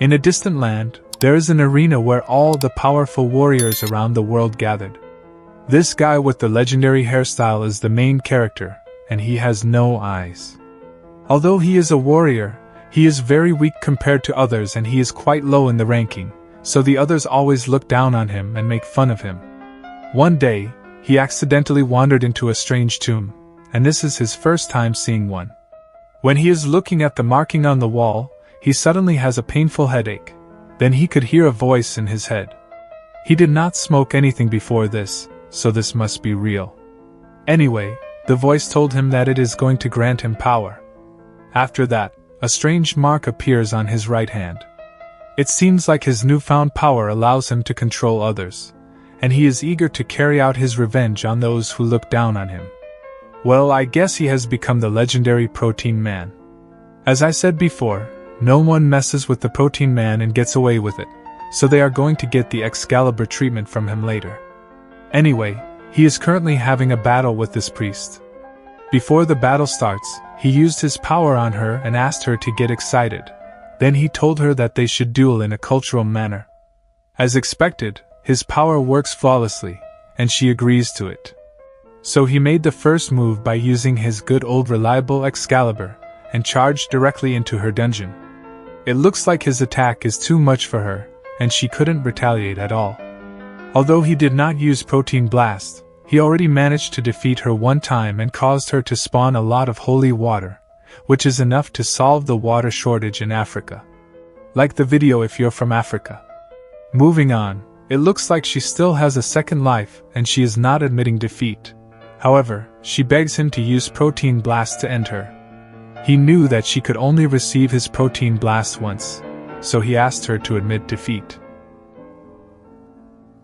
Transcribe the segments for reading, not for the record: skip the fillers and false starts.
In a distant land, there is an arena where all the powerful warriors around the world gathered. This guy with the legendary hairstyle is the main character, and he has no eyes. Although he is a warrior, he is very weak compared to others and he is quite low in the ranking, so the others always look down on him and make fun of him. One day, he accidentally wandered into a strange tomb, and this is his first time seeing one. When he is looking at the marking on the wall, he suddenly has a painful headache. Then he could hear a voice in his head. He did not smoke anything before this, so this must be real. Anyway, the voice told him that it is going to grant him power. After that, a strange mark appears on his right hand. It seems like his newfound power allows him to control others, and he is eager to carry out his revenge on those who look down on him. Well, I guess he has become the legendary Protein Man. As I said before, no one messes with the Protein Man and gets away with it, so they are going to get the Excalibur treatment from him later. Anyway, he is currently having a battle with this priest. Before the battle starts, he used his power on her and asked her to get excited. Then he told her that they should duel in a cultural manner. As expected, his power works flawlessly, and she agrees to it. So he made the first move by using his good old reliable Excalibur, and charged directly into her dungeon. It looks like his attack is too much for her, and she couldn't retaliate at all. Although he did not use Protein Blast, he already managed to defeat her one time and caused her to spawn a lot of holy water, which is enough to solve the water shortage in Africa. Like the video if you're from Africa. Moving on, it looks like she still has a second life and she is not admitting defeat. However, she begs him to use Protein Blast to end her. He knew that she could only receive his Protein Blast once, so he asked her to admit defeat.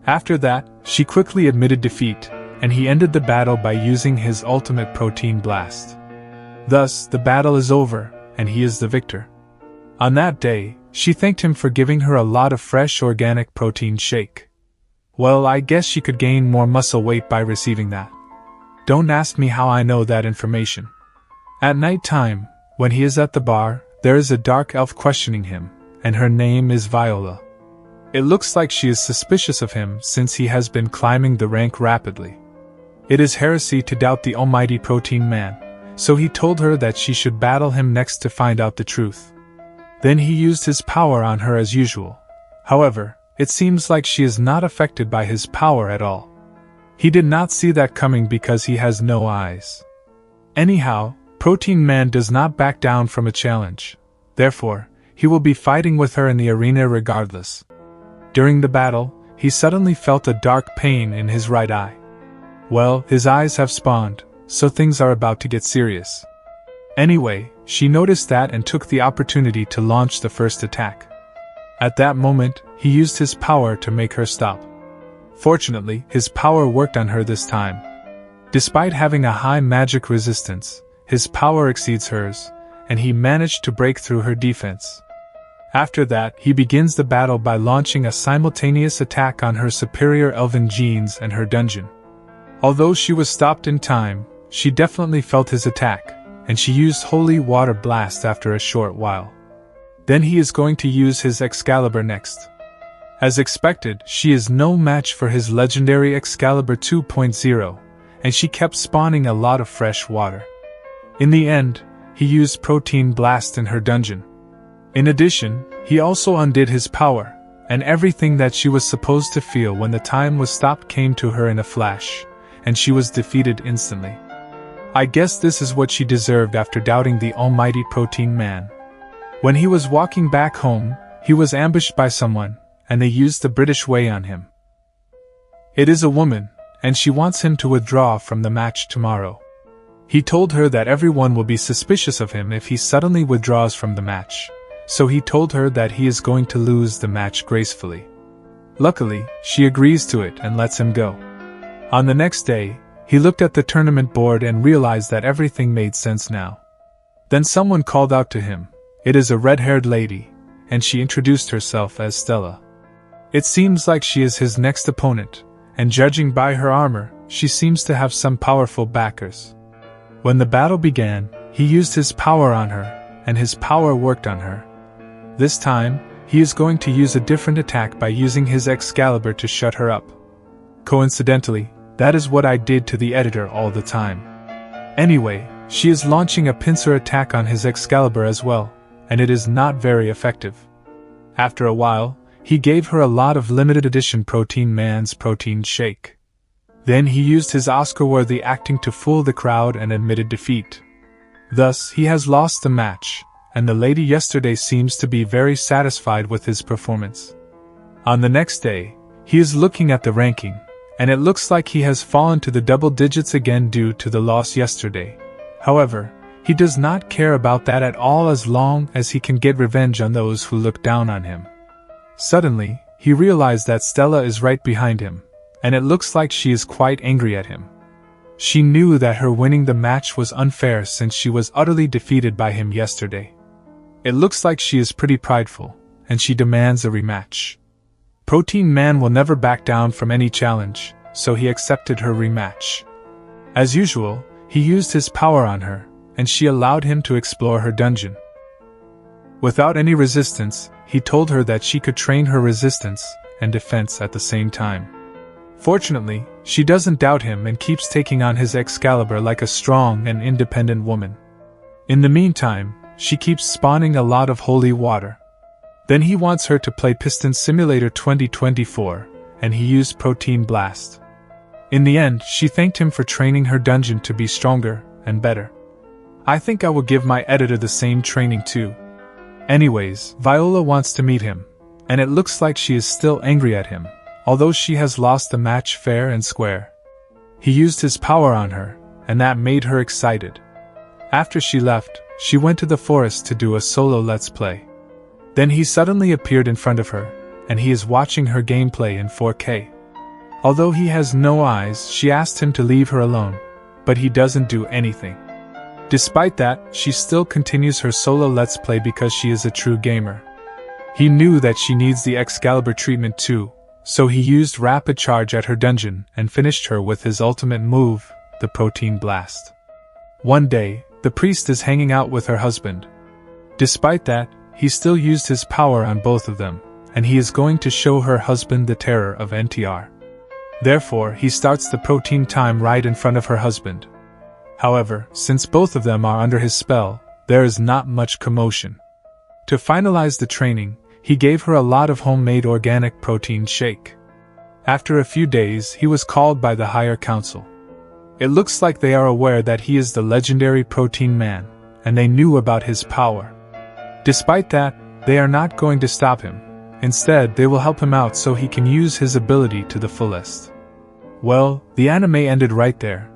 After that, she quickly admitted defeat, and he ended the battle by using his ultimate Protein Blast. Thus, the battle is over, and he is the victor. On that day, she thanked him for giving her a lot of fresh organic protein shake. Well, I guess she could gain more muscle weight by receiving that. Don't ask me how I know that information. At night time, when he is at the bar, there is a dark elf questioning him, and her name is Viola. It looks like she is suspicious of him since he has been climbing the rank rapidly. It is heresy to doubt the almighty Protein Man, so he told her that she should battle him next to find out the truth. Then he used his power on her as usual. However, it seems like she is not affected by his power at all. He did not see that coming because he has no eyes. Anyhow, Protein Man does not back down from a challenge. Therefore, he will be fighting with her in the arena regardless. During the battle, he suddenly felt a dark pain in his right eye. Well, his eyes have spawned, so things are about to get serious. Anyway, she noticed that and took the opportunity to launch the first attack. At that moment, he used his power to make her stop. Fortunately, his power worked on her this time. Despite having a high magic resistance, his power exceeds hers, and he managed to break through her defense. After that, he begins the battle by launching a simultaneous attack on her superior elven genes and her dungeon. Although she was stopped in time, she definitely felt his attack, and she used Holy Water Blast after a short while. Then he is going to use his Excalibur next. As expected, she is no match for his legendary Excalibur 2.0, and she kept spawning a lot of fresh water. In the end, he used Protein Blast in her dungeon. In addition, he also undid his power, and everything that she was supposed to feel when the time was stopped came to her in a flash, and she was defeated instantly. I guess this is what she deserved after doubting the almighty Protein Man. When he was walking back home, he was ambushed by someone, and they used the British way on him. It is a woman, and she wants him to withdraw from the match tomorrow. He told her that everyone will be suspicious of him if he suddenly withdraws from the match, so he told her that he is going to lose the match gracefully. Luckily, she agrees to it and lets him go. On the next day, he looked at the tournament board and realized that everything made sense now. Then someone called out to him. It is a red-haired lady, and she introduced herself as Stella. It seems like she is his next opponent, and judging by her armor, she seems to have some powerful backers. When the battle began, he used his power on her, and his power worked on her. This time, he is going to use a different attack by using his Excalibur to shut her up. Coincidentally, that is what I did to the editor all the time. Anyway, she is launching a pincer attack on his Excalibur as well, and it is not very effective. After a while, he gave her a lot of limited edition Protein Man's protein shake. Then he used his Oscar-worthy acting to fool the crowd and admitted defeat. Thus, he has lost the match, and the lady yesterday seems to be very satisfied with his performance. On the next day, he is looking at the ranking, and it looks like he has fallen to the double digits again due to the loss yesterday. However, he does not care about that at all as long as he can get revenge on those who look down on him. Suddenly, he realized that Stella is right behind him, and it looks like she is quite angry at him. She knew that her winning the match was unfair since she was utterly defeated by him yesterday. It looks like she is pretty prideful, and she demands a rematch. Protein Man will never back down from any challenge, so he accepted her rematch. As usual, he used his power on her, and she allowed him to explore her dungeon. Without any resistance, he told her that she could train her resistance and defense at the same time. Fortunately, she doesn't doubt him and keeps taking on his Excalibur like a strong and independent woman. In the meantime, she keeps spawning a lot of holy water. Then he wants her to play Piston Simulator 2024, and he used Protein Blast. In the end, she thanked him for training her dungeon to be stronger and better. I think I will give my editor the same training too. Anyways, Viola wants to meet him, and it looks like she is still angry at him, although she has lost the match fair and square. He used his power on her, and that made her excited. After she left, she went to the forest to do a solo Let's Play. Then he suddenly appeared in front of her, and he is watching her gameplay in 4K. Although he has no eyes, she asked him to leave her alone, but he doesn't do anything. Despite that, she still continues her solo Let's Play because she is a true gamer. He knew that she needs the Excalibur treatment too, so he used Rapid Charge at her dungeon and finished her with his ultimate move, the Protein Blast. One day, the priest is hanging out with her husband. Despite that, he still used his power on both of them, and he is going to show her husband the terror of NTR. Therefore, he starts the protein time right in front of her husband. However, since both of them are under his spell, there is not much commotion. To finalize the training, he gave her a lot of homemade organic protein shake. After a few days, he was called by the higher council. It looks like they are aware that he is the legendary Protein Man, and they knew about his power. Despite that, they are not going to stop him. Instead, they will help him out so he can use his ability to the fullest. Well, the anime ended right there,